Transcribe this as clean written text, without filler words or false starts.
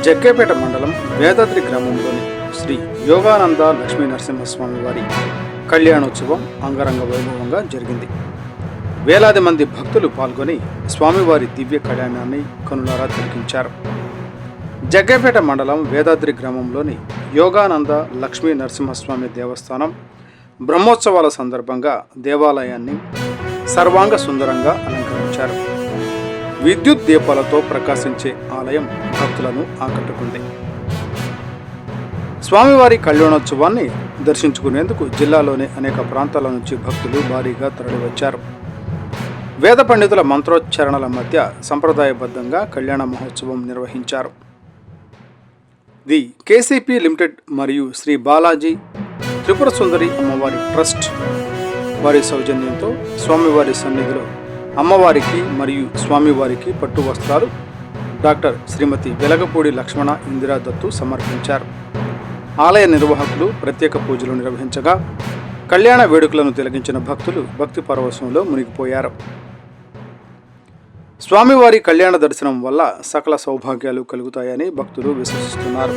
జగ్గేపేట మండలం వేదాద్రి గ్రామంలోని శ్రీ యోగానంద లక్ష్మీ నరసింహస్వామి వారి కళ్యాణోత్సవం అంగరంగ వైభవంగా జరిగింది. వేలాది మంది భక్తులు పాల్గొని స్వామివారి దివ్య కళ్యాణాన్ని కనులారా తిలకించారు. జగ్గేపేట మండలం వేదాద్రి గ్రామంలోని యోగానంద లక్ష్మీ నరసింహస్వామి దేవస్థానం బ్రహ్మోత్సవాల సందర్భంగా దేవాలయాన్ని సర్వాంగ సుందరంగా అలంకరించారు. విద్యుత్ దీపాలతో ప్రకాశించే ఆలయం భక్తులను ఆకట్టుకుంది. స్వామివారి కళ్యాణోత్సవాన్ని దర్శించుకునేందుకు జిల్లాలోని అనేక ప్రాంతాల నుంచి భక్తులు భారీగా తరలివచ్చారు. వేద పండితుల మంత్రోచ్చారణల మధ్య సంప్రదాయబద్ధంగా కళ్యాణ మహోత్సవం నిర్వహించారు. ది కేసీపీ లిమిటెడ్ మరియు శ్రీ బాలాజీ త్రిపుర సుందరి అమ్మవారి ట్రస్ట్ వారి సౌజన్యంతో స్వామివారి సన్నిధిలో అమ్మవారికి మరియు స్వామివారికి పట్టు వస్త్రాలు డాక్టర్ శ్రీమతి వెలగపూడి లక్ష్మణ ఇందిరా దత్తు సమర్పించారు. ఆలయ నిర్వాహకులు ప్రత్యేక పూజలు నిర్వహించగా కళ్యాణ వేడుకలను తిలకించిన భక్తులు భక్తి పరవశంలో మునిగిపోయారు. స్వామివారి కళ్యాణ దర్శనం వల్ల సకల సౌభాగ్యాలు కలుగుతాయని భక్తులు విశ్వసిస్తున్నారు.